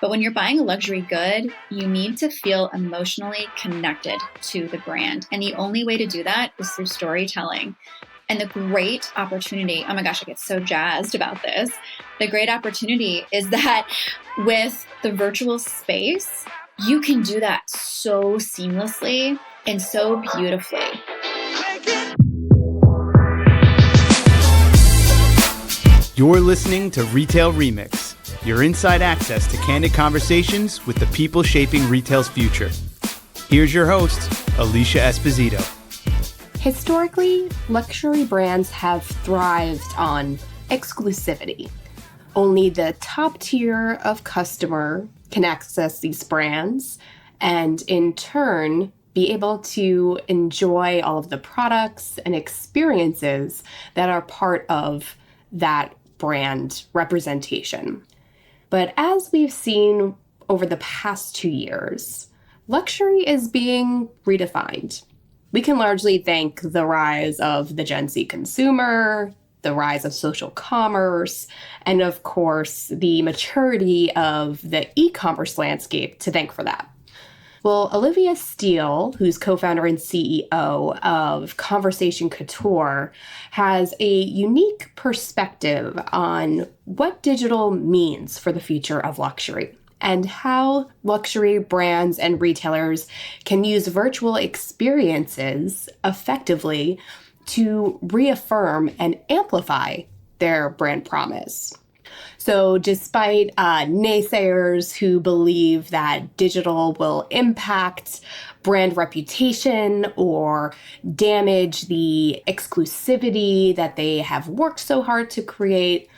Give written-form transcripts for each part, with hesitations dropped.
But when you're buying a luxury good, you need to feel emotionally connected to the brand. And the only way to do that is through storytelling. And the great opportunity, oh my gosh, I get so jazzed about this. The great opportunity is that with the virtual space, you can do that so seamlessly and so beautifully. You're listening to Retail Remix, your inside access to candid conversations with the people shaping retail's future. Here's your host, Alicia Esposito. Historically, luxury brands have thrived on exclusivity. Only the top tier of customer can access these brands and in turn be able to enjoy all of the products and experiences that are part of that brand representation. But as we've seen over the past 2 years, luxury is being redefined. We can largely thank the rise of the Gen Z consumer, the rise of social commerce, and of course, the maturity of the e-commerce landscape to thank for that. Well, Olivia Steele, who's co-founder and CEO of Conversation Couture, has a unique perspective on what digital means for the future of luxury and how luxury brands and retailers can use virtual experiences effectively to reaffirm and amplify their brand promise. So despite naysayers who believe that digital will impact brand reputation or damage the exclusivity that they have worked so hard to create,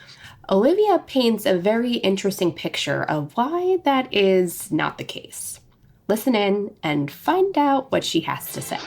Olivia paints a very interesting picture of why that is not the case. Listen in and find out what she has to say.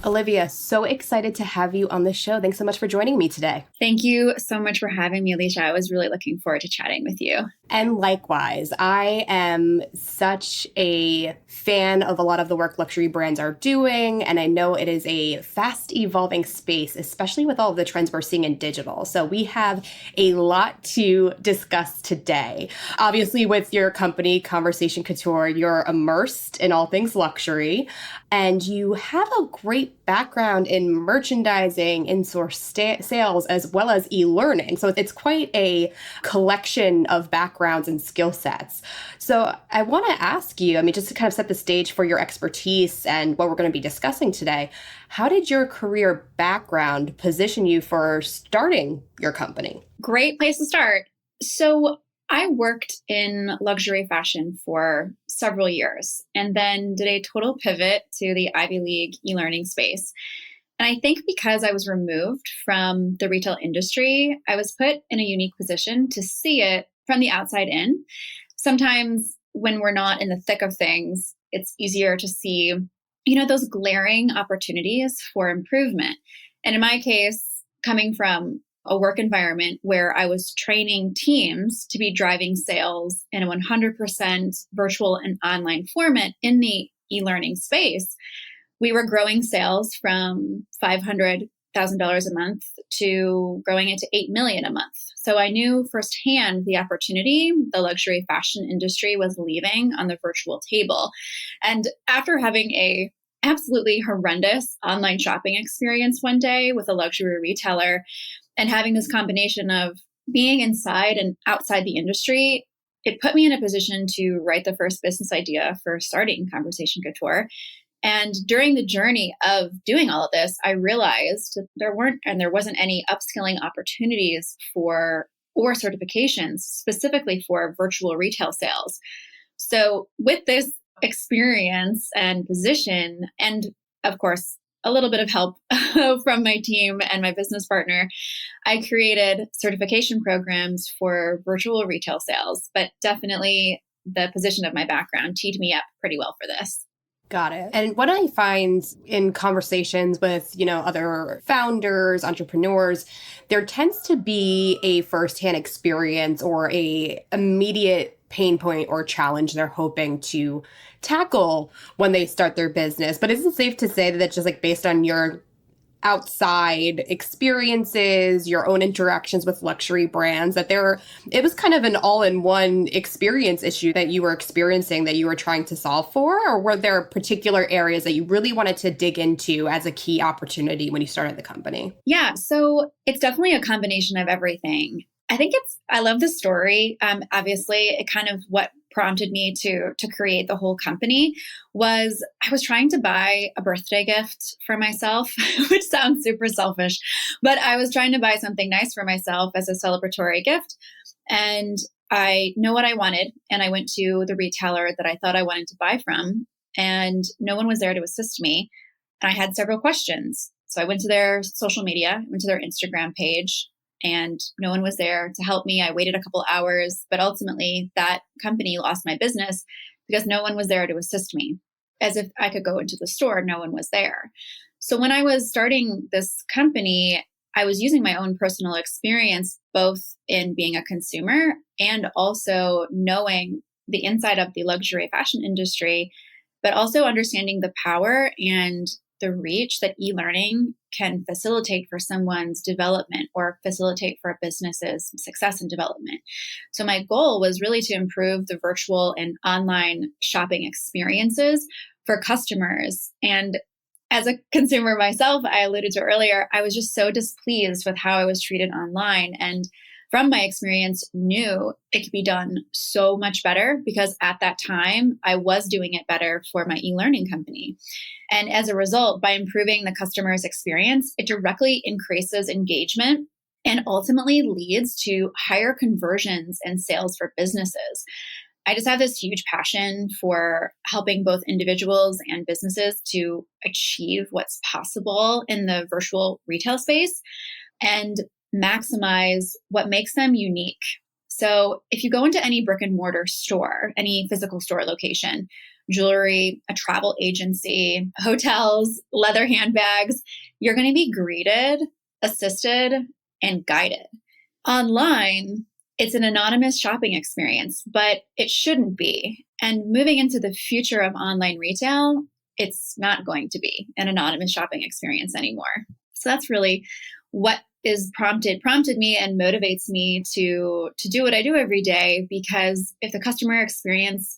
Olivia, so excited to have you on the show. Thanks so much for joining me today. Thank you so much for having me, Alicia. I was really looking forward to chatting with you. And likewise, I am such a fan of a lot of the work luxury brands are doing, and I know it is a fast evolving space, especially with all of the trends we're seeing in digital. So we have a lot to discuss today. Obviously, with your company, Conversation Couture, you're immersed in all things luxury, and you have a great background in merchandising, in-source sales, as well as e-learning. So it's quite a collection of backgrounds and skill sets. So I want to ask you, just to kind of set the stage for your expertise and what we're going to be discussing today, how did your career background position you for starting your company? Great place to start. So I worked in luxury fashion for several years and then did a total pivot to the Ivy League e-learning space. And I think because I was removed from the retail industry, I was put in a unique position to see it from the outside in. Sometimes when we're not in the thick of things, it's easier to see, those glaring opportunities for improvement. And in my case, coming from a work environment where I was training teams to be driving sales in a 100% virtual and online format in the e-learning space, we were growing sales from $500,000 a month to growing it to $8 million a month. So I knew firsthand the opportunity the luxury fashion industry was leaving on the virtual table. And after having a absolutely horrendous online shopping experience one day with a luxury retailer and having this combination of being inside and outside the industry, it put me in a position to write the first business idea for starting Conversation Couture. And during the journey of doing all of this, I realized there wasn't any upskilling opportunities or certifications specifically for virtual retail sales. So with this experience and position, and of course, a little bit of help from my team and my business partner, I created certification programs for virtual retail sales, but definitely the position of my background teed me up pretty well for this. Got it. And what I find in conversations with, other founders, entrepreneurs, there tends to be a firsthand experience or a immediate pain point or challenge they're hoping to tackle when they start their business. But is it safe to say that it's just based on your outside experiences, your own interactions with luxury brands, that it was kind of an all-in-one experience issue that you were experiencing that you were trying to solve for? Or were there particular areas that you really wanted to dig into as a key opportunity when you started the company? Yeah, so it's definitely a combination of everything. I love the story. Obviously, it kind of what prompted me to create the whole company was I was trying to buy a birthday gift for myself, which sounds super selfish, but I was trying to buy something nice for myself as a celebratory gift. And I know what I wanted. And I went to the retailer that I thought I wanted to buy from, and no one was there to assist me. And I had several questions. So I went to their social media, went to their Instagram page, and no one was there to help me. I waited a couple hours, but ultimately that company lost my business because no one was there to assist me. As if I could go into the store, no one was there. So when I was starting this company, I was using my own personal experience, both in being a consumer and also knowing the inside of the luxury fashion industry, but also understanding the power and the reach that e-learning can facilitate for someone's development or facilitate for a business's success and development. So my goal was really to improve the virtual and online shopping experiences for customers. And as a consumer myself, I alluded to earlier, I was just so displeased with how I was treated online. And from my experience, knew it could be done so much better because at that time, I was doing it better for my e-learning company. And as a result, by improving the customer's experience, it directly increases engagement and ultimately leads to higher conversions and sales for businesses. I just have this huge passion for helping both individuals and businesses to achieve what's possible in the virtual retail space and maximize what makes them unique. So if you go into any brick and mortar store, any physical store location, jewelry, a travel agency, hotels, leather handbags, you're going to be greeted, assisted, and guided. Online, it's an anonymous shopping experience, but it shouldn't be. And moving into the future of online retail, it's not going to be an anonymous shopping experience anymore. So that's really what is prompted me and motivates me to do what I do every day, because if the customer experience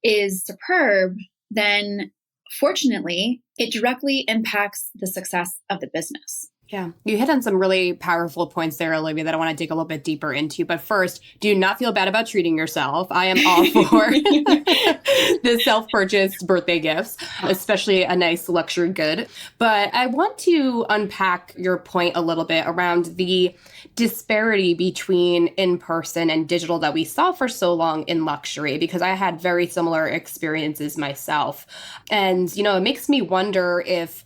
is superb, then fortunately, it directly impacts the success of the business. Yeah, you hit on some really powerful points there, Olivia, that I want to dig a little bit deeper into. But first, do not feel bad about treating yourself. I am all for the self-purchased birthday gifts, especially a nice luxury good. But I want to unpack your point a little bit around the disparity between in-person and digital that we saw for so long in luxury, because I had very similar experiences myself. And, it makes me wonder if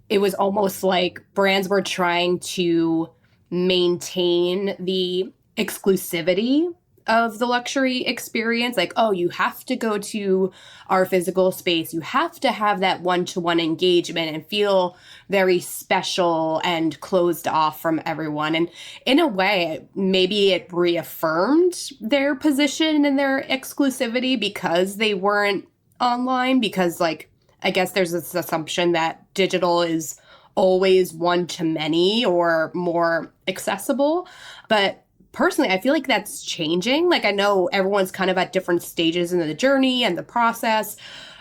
it was almost like brands were trying to maintain the exclusivity of the luxury experience. Like, oh, you have to go to our physical space. You have to have that one-to-one engagement and feel very special and closed off from everyone. And in a way, maybe it reaffirmed their position and their exclusivity because they weren't online, because I guess there's this assumption that digital is always one-to-many or more accessible. But personally, I feel like that's changing. I know everyone's kind of at different stages in the journey and the process,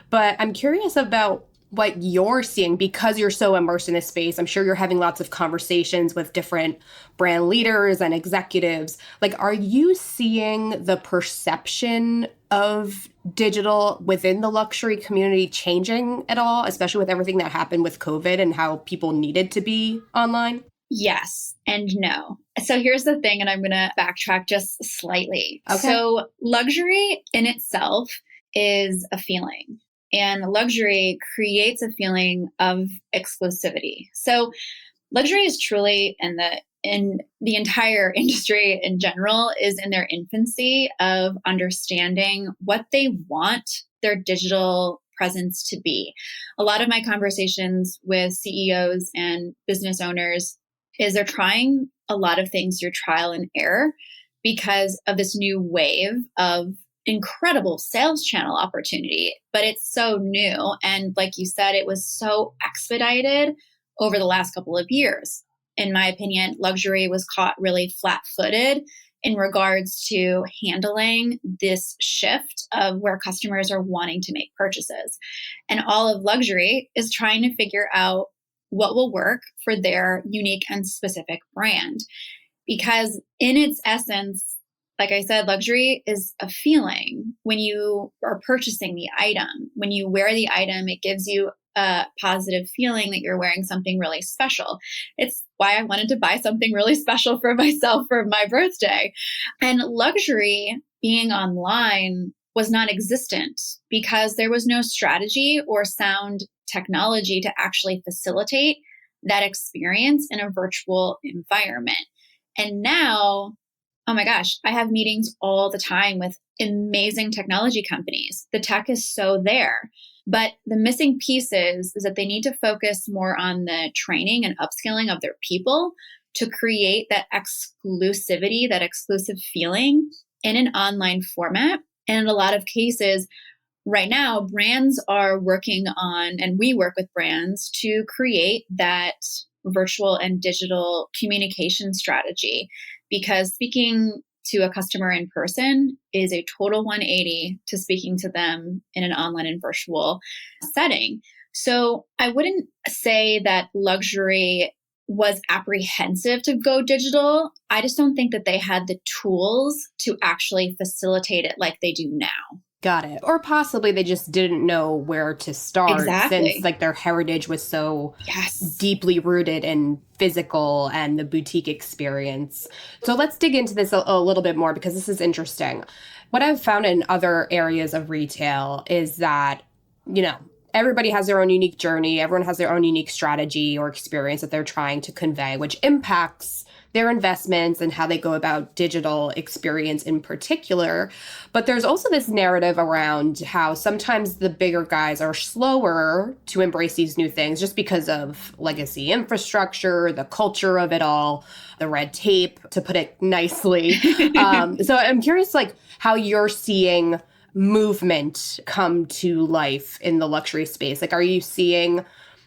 but I'm curious about what you're seeing because you're so immersed in this space. I'm sure you're having lots of conversations with different brand leaders and executives. Are you seeing the perception of digital within the luxury community changing at all, especially with everything that happened with COVID and how people needed to be online? Yes and no. So here's the thing, and I'm going to backtrack just slightly. Okay. So luxury in itself is a feeling, and luxury creates a feeling of exclusivity. So luxury is truly in the entire industry in general is in their infancy of understanding what they want their digital presence to be. A lot of my conversations with CEOs and business owners is they're trying a lot of things through trial and error because of this new wave of incredible sales channel opportunity. But it's so new. And like you said, it was so expedited over the last couple of years. In my opinion, luxury was caught really flat-footed in regards to handling this shift of where customers are wanting to make purchases. And all of luxury is trying to figure out what will work for their unique and specific brand. Because in its essence, like I said, luxury is a feeling. When you are purchasing the item, when you wear the item, it gives you a positive feeling that you're wearing something really special. It's why I wanted to buy something really special for myself for my birthday. And luxury being online was non-existent because there was no strategy or sound technology to actually facilitate that experience in a virtual environment. And now, oh my gosh, I have meetings all the time with amazing technology companies. The tech is so there. But the missing piece is that they need to focus more on the training and upskilling of their people to create that exclusivity, that exclusive feeling in an online format. And in a lot of cases, right now, brands are working on, and we work with brands to create that virtual and digital communication strategy. Because speaking to a customer in person is a total 180 to speaking to them in an online and virtual setting. So I wouldn't say that luxury was apprehensive to go digital. I just don't think that they had the tools to actually facilitate it like they do now. Got it. Or possibly they just didn't know where to start since like their heritage was so deeply rooted in physical and the boutique experience. So let's dig into this a little bit more because this is interesting. What I've found in other areas of retail is that, you know, everybody has their own unique journey. Everyone has their own unique strategy or experience that they're trying to convey, which impacts their investments and how they go about digital experience in particular. But there's also this narrative around how sometimes the bigger guys are slower to embrace these new things just because of legacy infrastructure, the culture of it all, the red tape, to put it nicely. So I'm curious, like, how you're seeing movement come to life in the luxury space. Like, are you seeing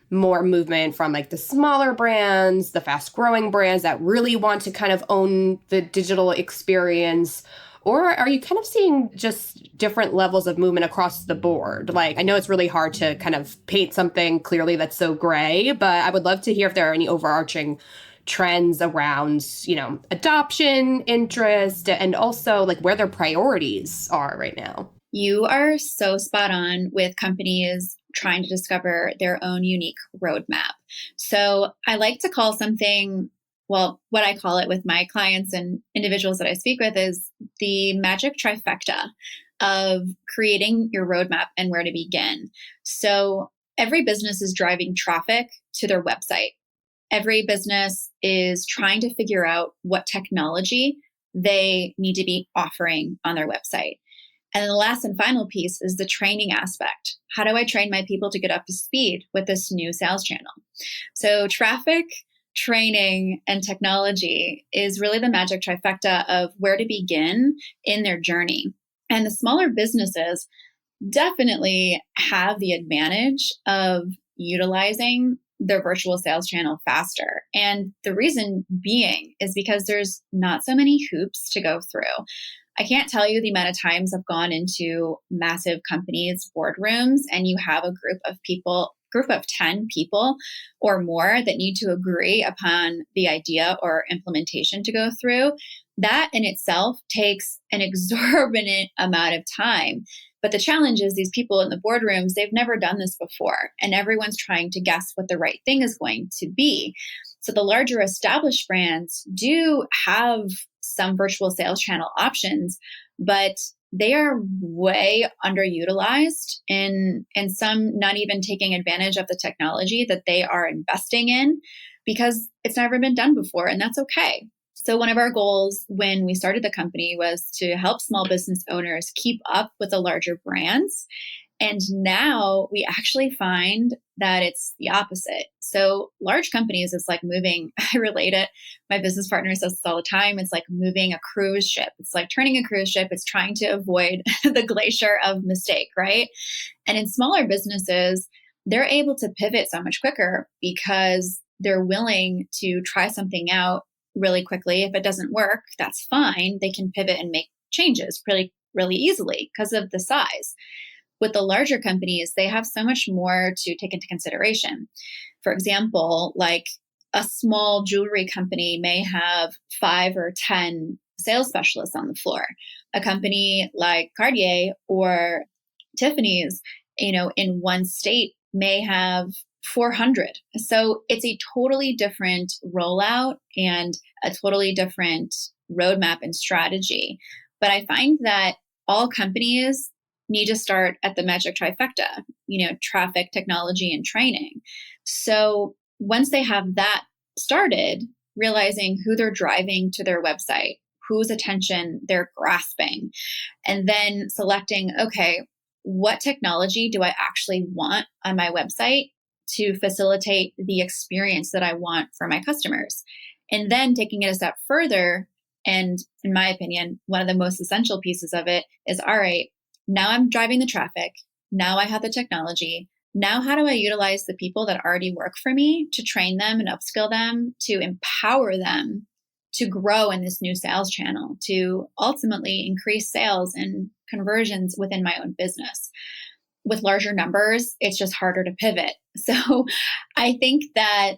more movement from like the smaller brands, the fast growing brands that really want to kind of own the digital experience? Or are you kind of seeing just different levels of movement across the board? Like, I know it's really hard to kind of paint something clearly that's so gray, but I would love to hear if there are any overarching trends around, you know, adoption, interest, and also like where their priorities are right now. You are so spot on with companies trying to discover their own unique roadmap. So I like to call something, well, what I call it with my clients and individuals that I speak with is the magic trifecta of creating your roadmap and where to begin. So every business is driving traffic to their website. Every business is trying to figure out what technology they need to be offering on their website. And then the last and final piece is the training aspect. How do I train my people to get up to speed with this new sales channel? So traffic, training, and technology is really the magic trifecta of where to begin in their journey. And the smaller businesses definitely have the advantage of utilizing their virtual sales channel faster. And the reason being is because there's not so many hoops to go through. I can't tell you the amount of times I've gone into massive companies' boardrooms and you have a group of 10 people or more that need to agree upon the idea or implementation to go through. That in itself takes an exorbitant amount of time. But the challenge is these people in the boardrooms, they've never done this before, and everyone's trying to guess what the right thing is going to be. So the larger established brands do have some virtual sales channel options, but they are way underutilized and some not even taking advantage of the technology that they are investing in because it's never been done before, and that's okay. So one of our goals when we started the company was to help small business owners keep up with the larger brands. And now we actually find that it's the opposite. So large companies, it's like moving, I relate it. My business partner says this all the time. It's like moving a cruise ship. It's like turning a cruise ship. It's trying to avoid the glacier of mistake, right? And in smaller businesses, they're able to pivot so much quicker because they're willing to try something out really quickly. If it doesn't work, that's fine. They can pivot and make changes really, really easily because of the size. With the larger companies, they have so much more to take into consideration. For example, like a small jewelry company may have 5 or 10 sales specialists on the floor. A company like Cartier or Tiffany's, in one state may have 400. So it's a totally different rollout and a totally different roadmap and strategy. But I find that all companies need to start at the magic trifecta, traffic, technology, and training. So once they have that started, realizing who they're driving to their website, whose attention they're grasping, and then selecting, okay, what technology do I actually want on my website to facilitate the experience that I want for my customers? And then taking it a step further, and in my opinion, one of the most essential pieces of it is, all right, now I'm driving the traffic. Now I have the technology. Now, how do I utilize the people that already work for me to train them and upskill them, to empower them to grow in this new sales channel, to ultimately increase sales and conversions within my own business? With larger numbers, it's just harder to pivot. So I think that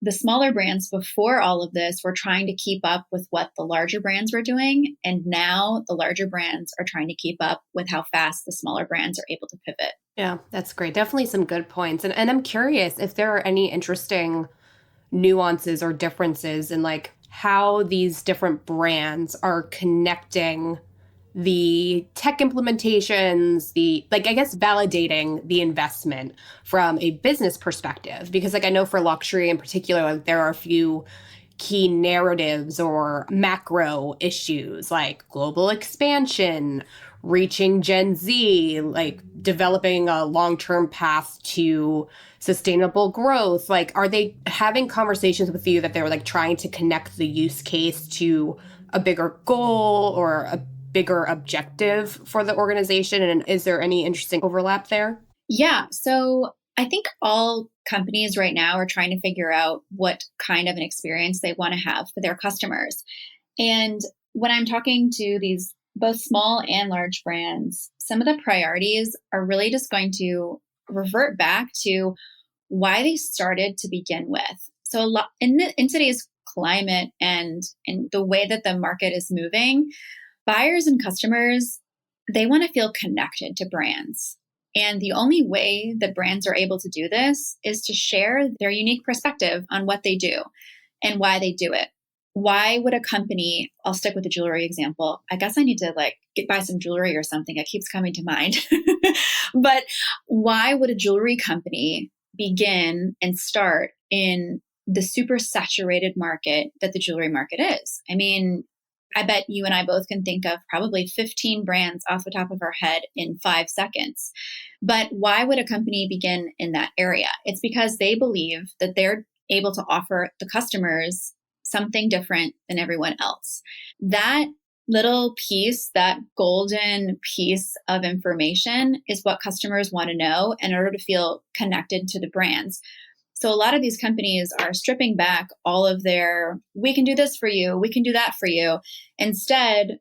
the smaller brands before all of this were trying to keep up with what the larger brands were doing. And now the larger brands are trying to keep up with how fast the smaller brands are able to pivot. Yeah, that's great. Definitely some good points. And I'm curious if there are any interesting nuances or differences in like how these different brands are connecting the tech implementations, validating the investment from a business perspective. Because I know for luxury in particular, there are a few key narratives or macro issues like global expansion, reaching Gen Z, like developing a long-term path to sustainable growth. Like, are they having conversations with you that they're like trying to connect the use case to a bigger goal or a bigger objective for the organization? And is there any interesting overlap there? Yeah. So I think all companies right now are trying to figure out what kind of an experience they want to have for their customers. And when I'm talking to these both small and large brands, some of the priorities are really just going to revert back to why they started to begin with. So a lot in today's climate and in the way that the market is moving, buyers and customers, they want to feel connected to brands. And the only way that brands are able to do this is to share their unique perspective on what they do and why they do it. Why would a company, I'll stick with the jewelry example. I guess I need to buy some jewelry or something. It keeps coming to mind. But why would a jewelry company begin and start in the super saturated market that the jewelry market is? I mean, I bet you and I both can think of probably 15 brands off the top of our head in 5 seconds. But why would a company begin in that area? It's because they believe that they're able to offer the customers something different than everyone else. That little piece, that golden piece of information is what customers want to know in order to feel connected to the brands. So a lot of these companies are stripping back all of their, we can do this for you, we can do that for you. Instead,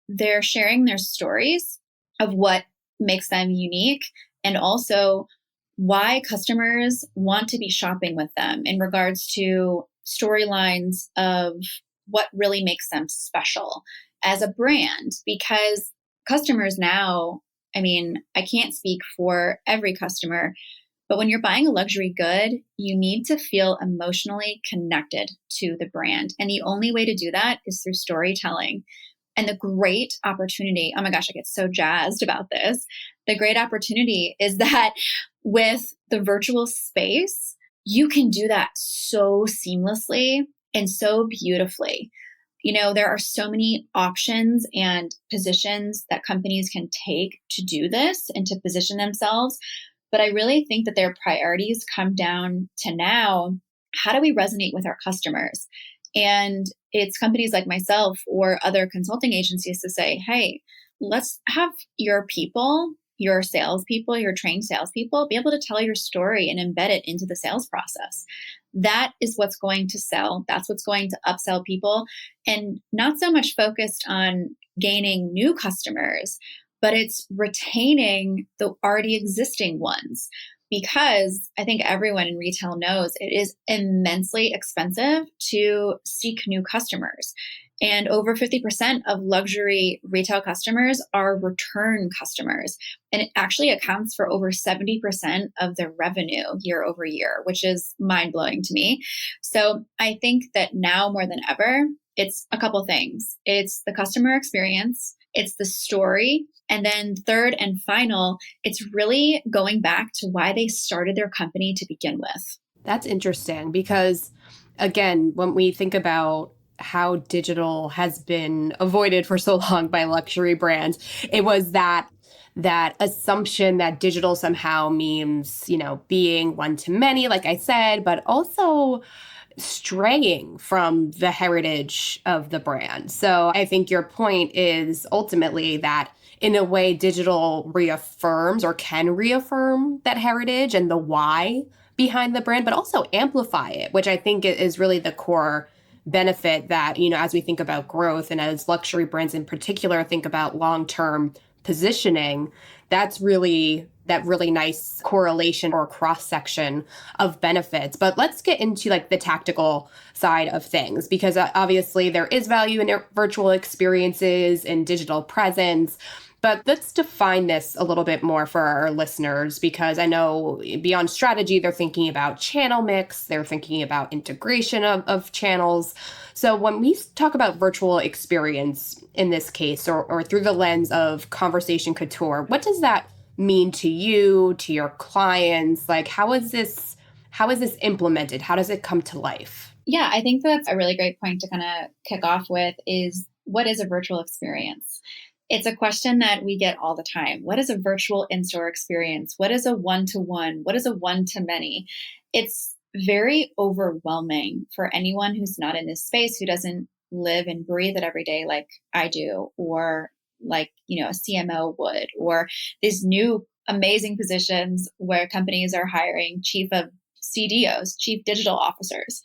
they're sharing their stories of what makes them unique and also why customers want to be shopping with them in regards to storylines of what really makes them special as a brand. Because customers now, I mean, I can't speak for every customer, but when you're buying a luxury good, you need to feel emotionally connected to the brand. And the only way to do that is through storytelling. And the great opportunity, oh my gosh, I get so jazzed about this. The great opportunity is that with the virtual space, you can do that so seamlessly and so beautifully. There are so many options and positions that companies can take to do this and to position themselves. But I really think that their priorities come down to now, how do we resonate with our customers? And it's companies like myself or other consulting agencies to say, hey, let's have your people your salespeople, your trained salespeople, be able to tell your story and embed it into the sales process. That is what's going to sell. That's what's going to upsell people, and not so much focused on gaining new customers, but it's retaining the already existing ones. Because I think everyone in retail knows it is immensely expensive to seek new customers. And over 50% of luxury retail customers are return customers. And it actually accounts for over 70% of their revenue year over year, which is mind blowing to me. So I think that now more than ever, it's a couple things. It's the customer experience, it's the story, and then third and final, it's really going back to why they started their company to begin with. That's interesting because, again, when we think about how digital has been avoided for so long by luxury brands, it was that assumption that digital somehow means, being one to many, like I said, but also straying from the heritage of the brand. So I think your point is ultimately that in a way, digital reaffirms or can reaffirm that heritage and the why behind the brand, but also amplify it, which I think is really the core benefit that, as we think about growth and as luxury brands in particular think about long-term positioning, that's really that really nice correlation or cross-section of benefits. But let's get into the tactical side of things, because obviously there is value in virtual experiences and digital presence. But let's define this a little bit more for our listeners, because I know beyond strategy, they're thinking about channel mix, they're thinking about integration of channels. So when we talk about virtual experience in this case, or through the lens of Conversation Couture, what does that mean to you, to your clients? How is this implemented? How does it come to life? Yeah, I think that's a really great point to kind of kick off with is, what is a virtual experience? It's a question that we get all the time. What is a virtual in-store experience? What is a one-to-one? What is a one-to-many? It's very overwhelming for anyone who's not in this space, who doesn't live and breathe it every day like I do, or like, a CMO would, or these new amazing positions where companies are hiring chief of CDOs, chief digital officers.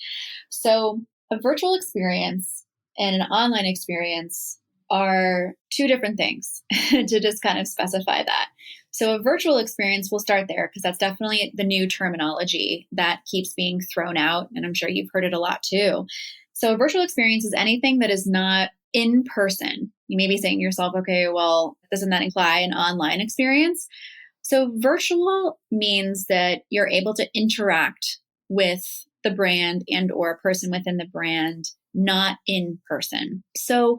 So a virtual experience and an online experience are two different things to just kind of specify that. So a virtual experience, we'll start there because that's definitely the new terminology that keeps being thrown out. And I'm sure you've heard it a lot too. So a virtual experience is anything that is not in person. You may be saying to yourself, okay, well, doesn't that imply an online experience? So virtual means that you're able to interact with the brand and or a person within the brand, not in person. So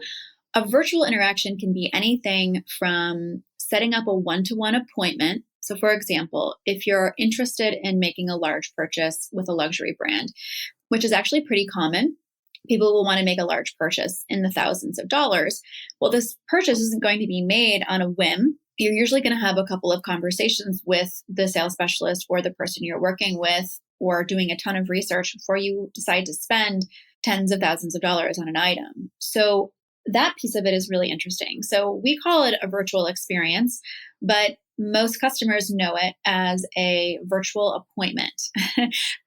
a virtual interaction can be anything from setting up a one-to-one appointment. So for example, if you're interested in making a large purchase with a luxury brand, which is actually pretty common, people will want to make a large purchase in the thousands of dollars. Well, this purchase isn't going to be made on a whim. You're usually going to have a couple of conversations with the sales specialist or the person you're working with, or doing a ton of research before you decide to spend tens of thousands of dollars on an item. So that piece of it is really interesting. So we call it a virtual experience, but most customers know it as a virtual appointment.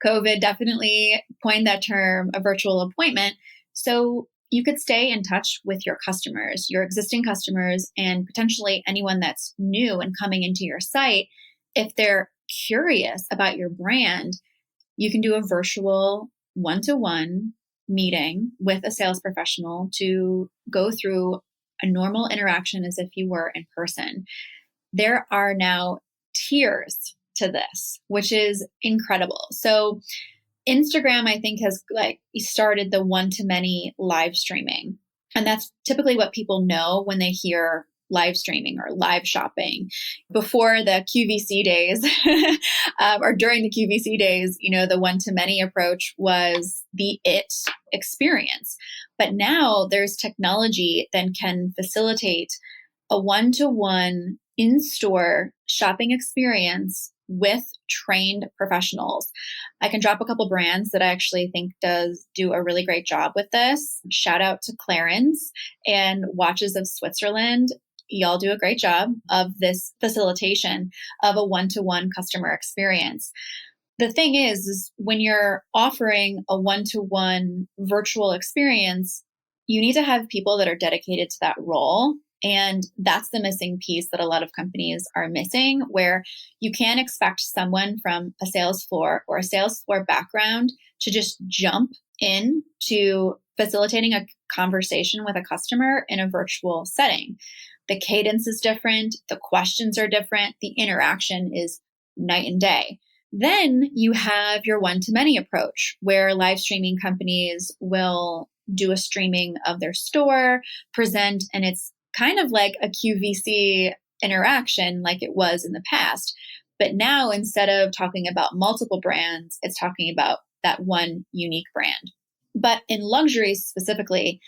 COVID definitely coined that term, a virtual appointment. So you could stay in touch with your customers, your existing customers, and potentially anyone that's new and coming into your site. If they're curious about your brand, you can do a virtual one-to-one meeting with a sales professional to go through a normal interaction as if you were in person. There are now tiers to this, which is incredible. So Instagram, I think, has started the one-to-many live streaming. And that's typically what people know when they hear live streaming or live shopping. Before the QVC days or during the QVC days, the one-to-many approach was the it experience. But now there's technology that can facilitate a one-to-one in-store shopping experience with trained professionals. I can drop a couple brands that I actually think do a really great job with this. Shout out to Clarins and Watches of Switzerland. y'all do a great job of this facilitation of a one-to-one customer experience. The thing is when you're offering a one-to-one virtual experience, you need to have people that are dedicated to that role. And that's the missing piece that a lot of companies are missing, where you can't expect someone from a sales floor or a sales floor background to just jump in to facilitating a conversation with a customer in a virtual setting. The cadence is different. The questions are different. The interaction is night and day. Then you have your one-to-many approach, where live streaming companies will do a streaming of their store, present, and it's kind of like a QVC interaction like it was in the past. But now instead of talking about multiple brands, it's talking about that one unique brand. But in luxury specifically,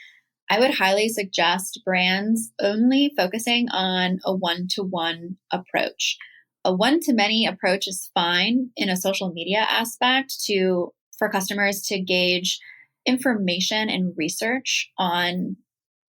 I would highly suggest brands only focusing on a one-to-one approach. A one-to-many approach is fine in a social media aspect for customers to gauge information and research on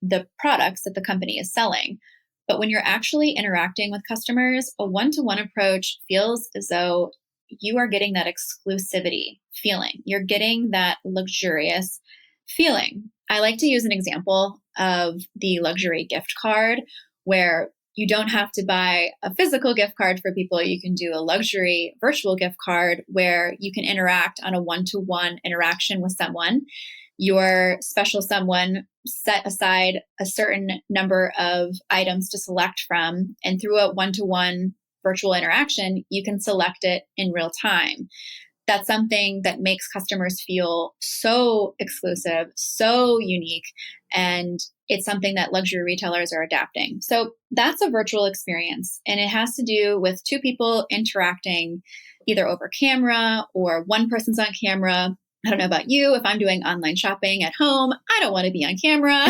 the products that the company is selling. But when you're actually interacting with customers, a one-to-one approach feels as though you are getting that exclusivity feeling. You're getting that luxurious feeling. I like to use an example of the luxury gift card, where you don't have to buy a physical gift card for people. You can do a luxury virtual gift card where you can interact on a one-to-one interaction with someone. Your special someone set aside a certain number of items to select from, and through a one-to-one virtual interaction, you can select it in real time. That's something that makes customers feel so exclusive, so unique, and it's something that luxury retailers are adapting. So that's a virtual experience, and it has to do with two people interacting either over camera or one person's on camera. I don't know about you. If I'm doing online shopping at home, I don't want to be on camera.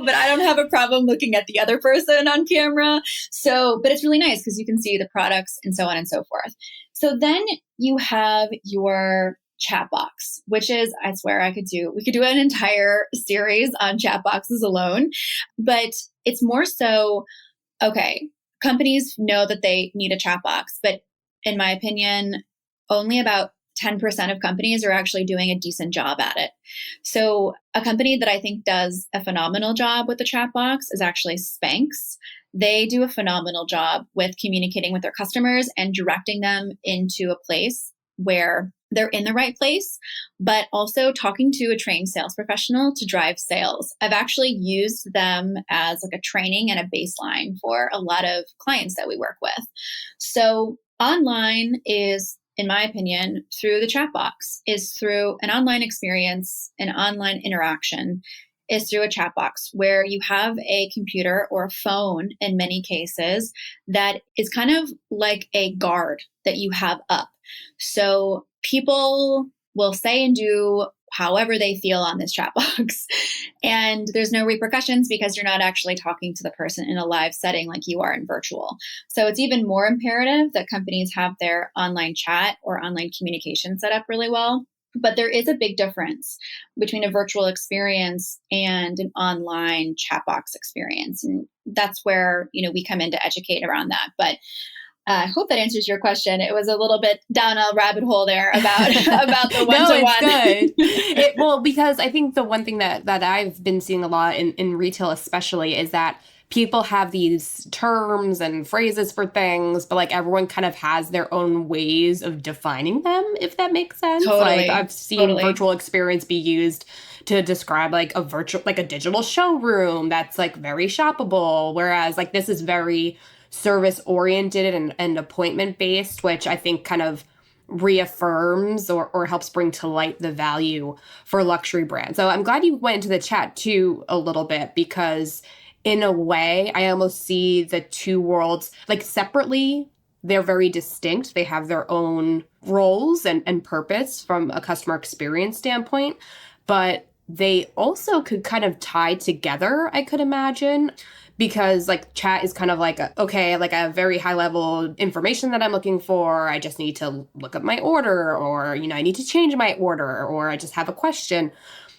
But I don't have a problem looking at the other person on camera. But it's really nice because you can see the products and so on and so forth. So then you have your chat box, which is, I swear we could do an entire series on chat boxes alone, but it's more so, okay, companies know that they need a chat box, but in my opinion, only about 10% of companies are actually doing a decent job at it. So a company that I think does a phenomenal job with the chat box is actually Spanx. They do a phenomenal job with communicating with their customers and directing them into a place where they're in the right place, but also talking to a trained sales professional to drive sales. I've actually used them as like a training and a baseline for a lot of clients that we work with. So online is, in my opinion, through the chat box, is through an online experience, an online interaction, is through a chat box where you have a computer or a phone in many cases that is kind of like a guard that you have up. So people will say and do however they feel on this chat box. And there's no repercussions because you're not actually talking to the person in a live setting like you are in virtual. So it's even more imperative that companies have their online chat or online communication set up really well. But there is a big difference between a virtual experience and an online chat box experience. And that's where, we come in to educate around that. But I hope that answers your question. It was a little bit down a rabbit hole there about the one-to-one. No, it's good. Because I think the one thing that I've been seeing a lot in retail especially is that people have these terms and phrases for things, but like everyone kind of has their own ways of defining them, if that makes sense. Totally. Like I've seen virtual experience be used to describe like a digital showroom that's like very shoppable, whereas like this is very service oriented and appointment based, which I think kind of reaffirms or helps bring to light the value for luxury brands. So I'm glad you went into the chat too a little bit, because in a way I almost see the two worlds like separately. They're very distinct. They have their own roles and purpose from a customer experience standpoint, but they also could kind of tie together, I could imagine. Because like chat is kind of like, a very high level information that I'm looking for. I just need to look up my order, or, I need to change my order, or I just have a question.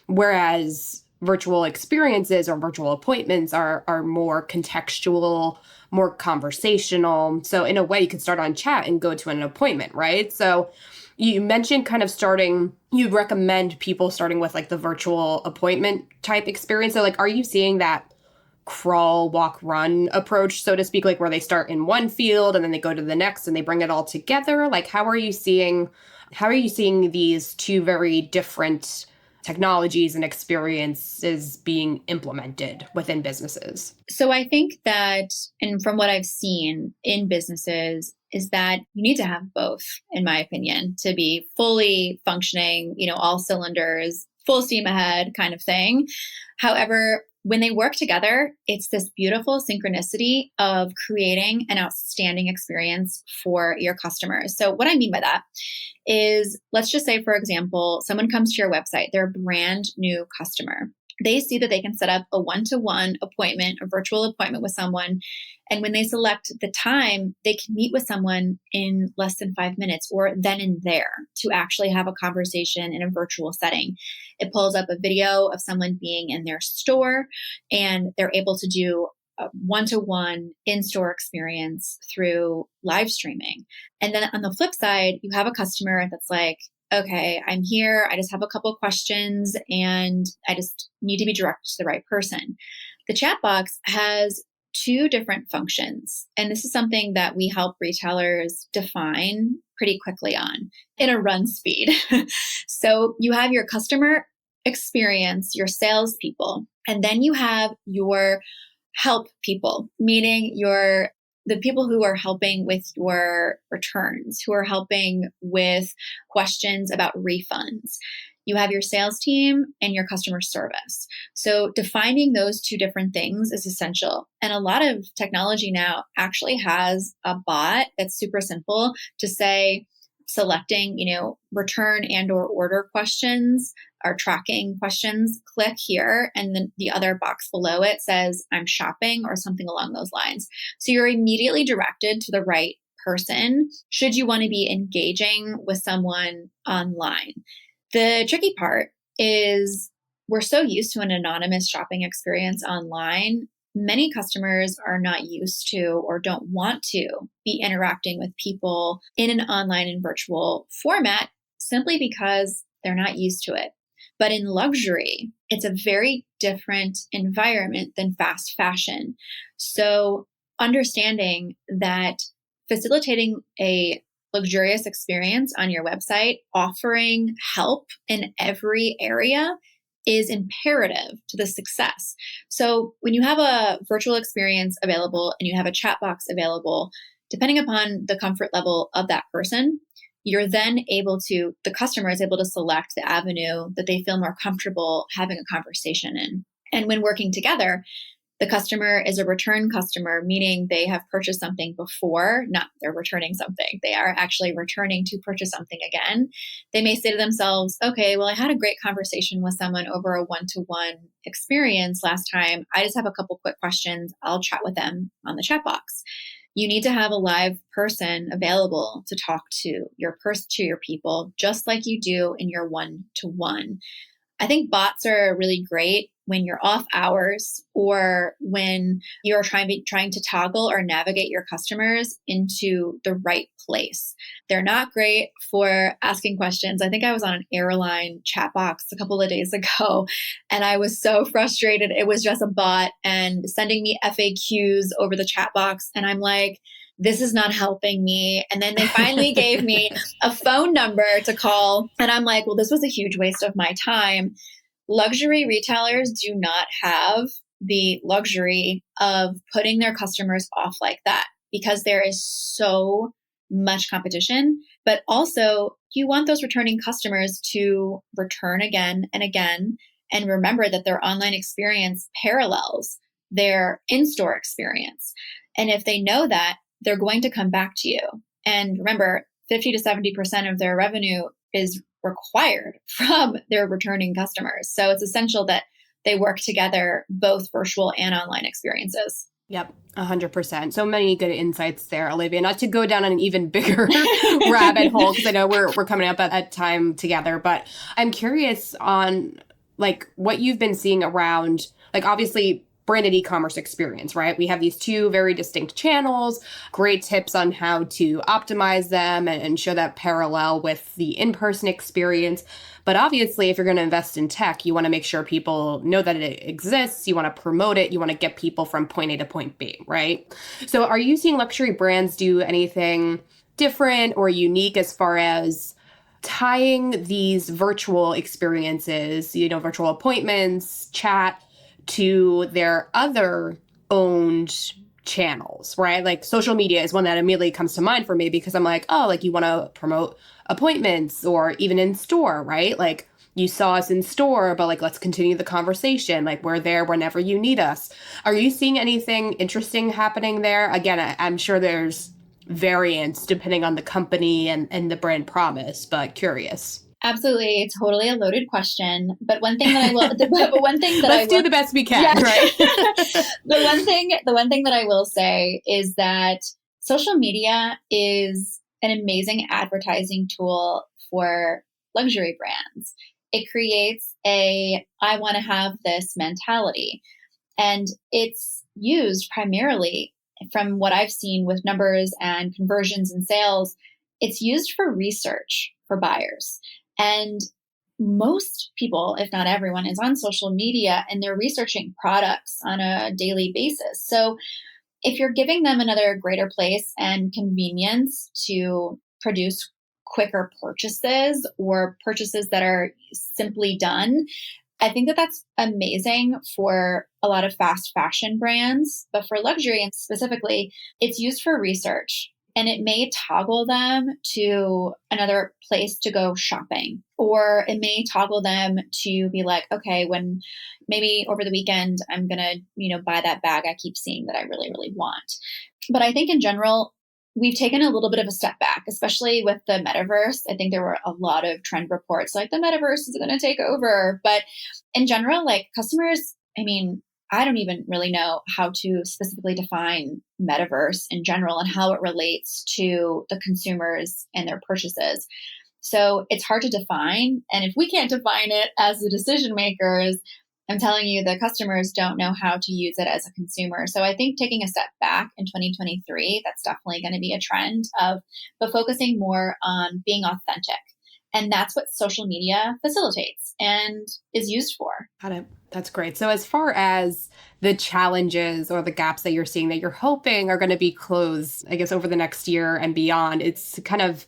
Whereas virtual experiences or virtual appointments are more contextual, more conversational. So in a way, you could start on chat and go to an appointment, right? So you mentioned kind of you'd recommend people starting with like the virtual appointment type experience. So like, are you seeing that crawl, walk, run approach, so to speak, like where they start in one field and then they go to the next and they bring it all together? Like, how are you seeing these two very different technologies and experiences being implemented within businesses? So I think that, and from what I've seen in businesses, is that you need to have both, in my opinion, to be fully functioning, all cylinders, full steam ahead kind of thing. However, when they work together, it's this beautiful synchronicity of creating an outstanding experience for your customers. So what I mean by that is, let's just say, for example, someone comes to your website, they're a brand new customer. They see that they can set up a one-to-one appointment, a virtual appointment with someone. And when they select the time, they can meet with someone in less than 5 minutes or then and there to actually have a conversation in a virtual setting. It pulls up a video of someone being in their store, and they're able to do a one-to-one in-store experience through live streaming. And then on the flip side, you have a customer that's like, okay, I'm here. I just have a couple of questions and I just need to be directed to the right person. The chat box has two different functions. And this is something that we help retailers define pretty quickly on in a run speed. So you have your customer experience, your salespeople, and then you have your help people, meaning the people who are helping with your returns, who are helping with questions about refunds. You have your sales team and your customer service. So defining those two different things is essential. And a lot of technology now actually has a bot that's super simple to say, selecting, return and or order questions or tracking questions, click here. And then the other box below it says, I'm shopping or something along those lines. So you're immediately directed to the right person should you want to be engaging with someone online. The tricky part is we're so used to an anonymous shopping experience online. Many customers are not used to or don't want to be interacting with people in an online and virtual format simply because they're not used to it. But in luxury, it's a very different environment than fast fashion. So understanding that facilitating a luxurious experience on your website, offering help in every area is imperative to the success. So when you have a virtual experience available and you have a chat box available, depending upon the comfort level of that person, the customer is able to select the avenue that they feel more comfortable having a conversation in. And when working together, the customer is a return customer, meaning they have purchased something before, not they're returning something. They are actually returning to purchase something again. They may say to themselves, okay, well, I had a great conversation with someone over a one-to-one experience last time. I just have a couple quick questions. I'll chat with them on the chat box. You need to have a live person available to talk to your people, just like you do in your one-to-one. I think bots are really great when you're off hours or when you're trying to toggle or navigate your customers into the right place. They're not great for asking questions. I think I was on an airline chat box a couple of days ago, and I was so frustrated. It was just a bot and sending me FAQs over the chat box. And I'm like, this is not helping me. And then they finally gave me a phone number to call. And I'm like, well, this was a huge waste of my time. Luxury retailers do not have the luxury of putting their customers off like that because there is so much competition. But also, you want those returning customers to return again and again and remember that their online experience parallels their in-store experience. And if they know that, they're going to come back to you. And remember, 50 to 70% of their revenue is required from their returning customers. So it's essential that they work together, both virtual and online experiences. Yep, 100%. So many good insights there, Olivia. Not to go down an even bigger rabbit hole, because I know we're coming up at time together, but I'm curious on like what you've been seeing around, like obviously branded e-commerce experience, right? We have these two very distinct channels, great tips on how to optimize them and show that parallel with the in-person experience. But obviously, if you're going to invest in tech, you want to make sure people know that it exists. You want to promote it. You want to get people from point A to point B, right? So are you seeing luxury brands do anything different or unique as far as tying these virtual experiences, virtual appointments, chat, to their other owned channels, right? Like social media is one that immediately comes to mind for me because I'm like, oh, like you want to promote appointments or even in store, right? Like you saw us in store, but like, let's continue the conversation. Like we're there whenever you need us. Are you seeing anything interesting happening there? Again, I'm sure there's variance depending on the company and the brand promise, but curious. Absolutely. It's totally a loaded question. But one thing that I will, but one thing that let's do the best we can, right? The one thing that I will say is that social media is an amazing advertising tool for luxury brands. It creates I want to have this mentality. And it's used primarily, from what I've seen with numbers and conversions and sales, it's used for research for buyers. And most people, if not everyone, is on social media and they're researching products on a daily basis. So if you're giving them another greater place and convenience to produce quicker purchases or purchases that are simply done, I think that that's amazing for a lot of fast fashion brands. But for luxury and specifically, it's used for research. And it may toggle them to another place to go shopping, or it may toggle them to be like, okay, when maybe over the weekend, I'm going to, buy that bag I keep seeing that I really, really want. But I think in general, we've taken a little bit of a step back, especially with the metaverse. I think there were a lot of trend reports like the metaverse is going to take over. But in general, like customers, I don't even really know how to specifically define metaverse in general and how it relates to the consumers and their purchases. So it's hard to define. And if we can't define it as the decision makers, I'm telling you, the customers don't know how to use it as a consumer. So I think taking a step back in 2023, that's definitely going to be a trend but focusing more on being authentic. And that's what social media facilitates and is used for. Got it. That's great. So as far as the challenges or the gaps that you're seeing that you're hoping are going to be closed, I guess, over the next year and beyond, it's kind of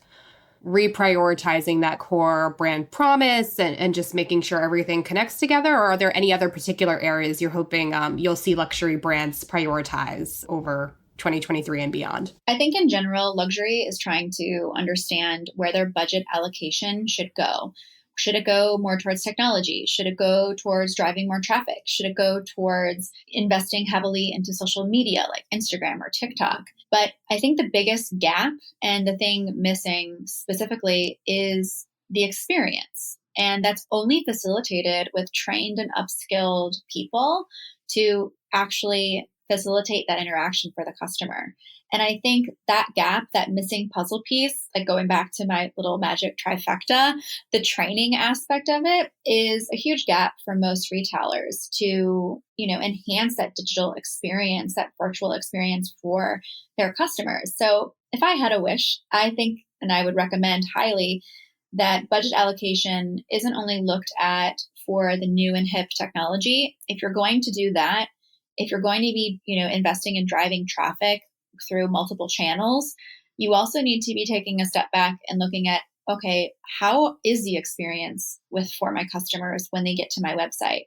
reprioritizing that core brand promise and just making sure everything connects together? Or are there any other particular areas you're hoping you'll see luxury brands prioritize over 2023 and beyond? I think in general, luxury is trying to understand where their budget allocation should go. Should it go more towards technology? Should it go towards driving more traffic? Should it go towards investing heavily into social media like Instagram or TikTok? But I think the biggest gap and the thing missing specifically is the experience. And that's only facilitated with trained and upskilled people to actually facilitate that interaction for the customer. And I think that gap, that missing puzzle piece, like going back to my little magic trifecta, the training aspect of it is a huge gap for most retailers to, enhance that digital experience, that virtual experience for their customers. So if I had a wish, I think, and I would recommend highly, that budget allocation isn't only looked at for the new and hip technology. If you're going to do that, if you're going to be, investing in driving traffic through multiple channels, you also need to be taking a step back and looking at, okay, how is the experience for my customers when they get to my website?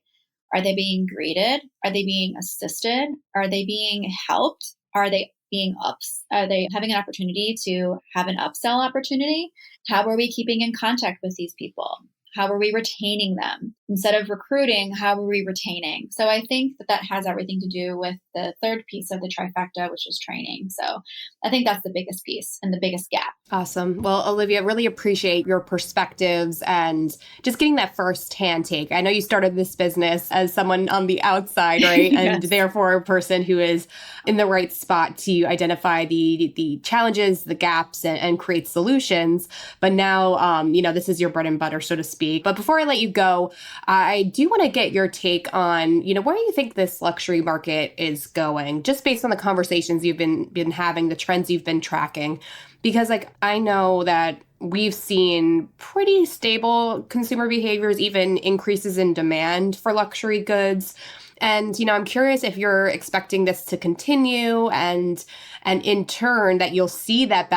Are they being greeted? Are they being assisted? Are they being helped? Are they are they having an opportunity to have an upsell opportunity? How are we keeping in contact with these people? How are we retaining them? Instead of recruiting, how are we retaining? So I think that has everything to do with the third piece of the trifecta, which is training. So I think that's the biggest piece and the biggest gap. Awesome. Well, Olivia, really appreciate your perspectives and just getting that first-hand take. I know you started this business as someone on the outside, right? Yes. And therefore a person who is in the right spot to identify the challenges, the gaps, and create solutions. But now, this is your bread and butter, so to speak. speak. But before I let you go, I do want to get your take on, where you think this luxury market is going, just based on the conversations you've been having, the trends you've been tracking. Because I know that we've seen pretty stable consumer behaviors, even increases in demand for luxury goods. And, I'm curious if you're expecting this to continue and in turn that you'll see that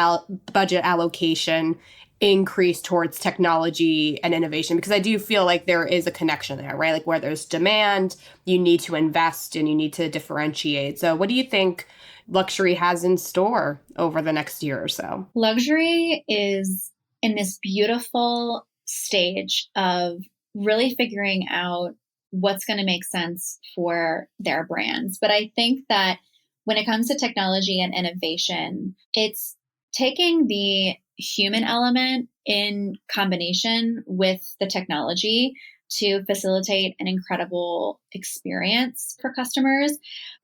budget allocation increase towards technology and innovation, because I do feel like there is a connection there, right? Like where there's demand, you need to invest and you need to differentiate. So what do you think luxury has in store over the next year or so? Luxury is in this beautiful stage of really figuring out what's going to make sense for their brands. But I think that when it comes to technology and innovation, it's taking the human element in combination with the technology to facilitate an incredible experience for customers.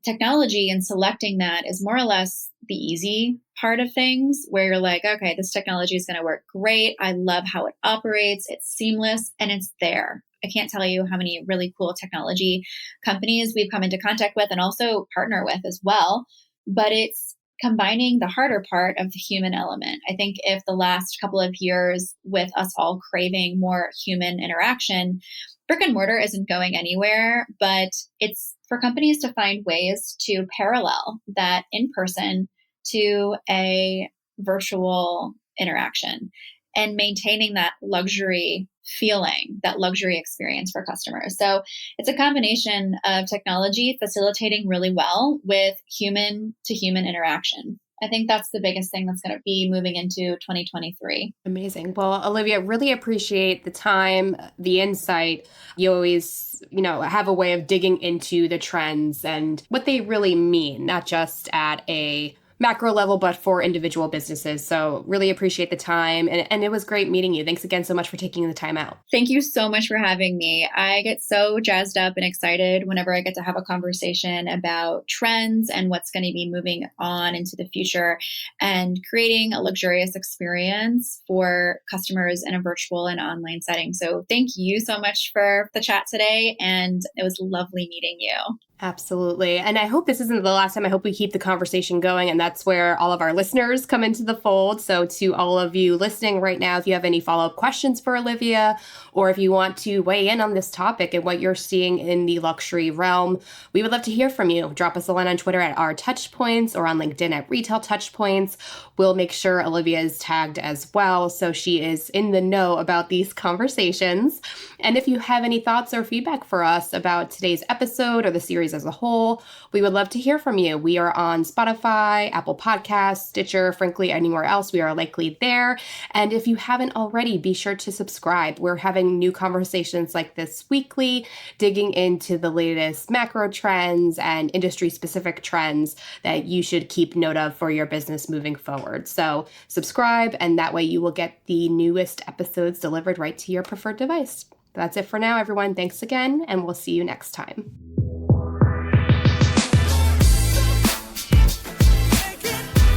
Technology and selecting that is more or less the easy part of things, where you're like, okay, this technology is going to work great. I love how it operates. It's seamless and it's there. I can't tell you how many really cool technology companies we've come into contact with and also partner with as well. But it's combining the harder part of the human element. I think if the last couple of years with us all craving more human interaction, brick and mortar isn't going anywhere, but it's for companies to find ways to parallel that in person to a virtual interaction and maintaining that luxury feeling, that luxury experience for customers. So it's a combination of technology facilitating really well with human to human interaction. I think that's the biggest thing that's going to be moving into 2023. Amazing. Well, Olivia, really appreciate the time, the insight. You always, have a way of digging into the trends and what they really mean, not just at a macro level, but for individual businesses. So really appreciate the time. And it was great meeting you. Thanks again so much for taking the time out. Thank you so much for having me. I get so jazzed up and excited whenever I get to have a conversation about trends and what's going to be moving on into the future and creating a luxurious experience for customers in a virtual and online setting. So thank you so much for the chat today. And it was lovely meeting you. Absolutely. And I hope this isn't the last time. I hope we keep the conversation going. And that's where all of our listeners come into the fold. So to all of you listening right now, if you have any follow-up questions for Olivia, or if you want to weigh in on this topic and what you're seeing in the luxury realm, we would love to hear from you. Drop us a line on Twitter at @OurTouchpoints or on LinkedIn at Retail Touchpoints. We'll make sure Olivia is tagged as well, so she is in the know about these conversations. And if you have any thoughts or feedback for us about today's episode or the series as a whole, we would love to hear from you. We are on Spotify, Apple Podcasts, Stitcher, frankly, anywhere else. We are likely there. And if you haven't already, be sure to subscribe. We're having new conversations like this weekly, digging into the latest macro trends and industry-specific trends that you should keep note of for your business moving forward. So subscribe, and that way you will get the newest episodes delivered right to your preferred device. That's it for now, everyone. Thanks again, and we'll see you next time.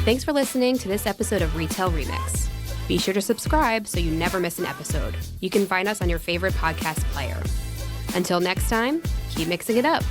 Thanks for listening to this episode of Retail Remix. Be sure to subscribe so you never miss an episode. You can find us on your favorite podcast player. Until next time, keep mixing it up.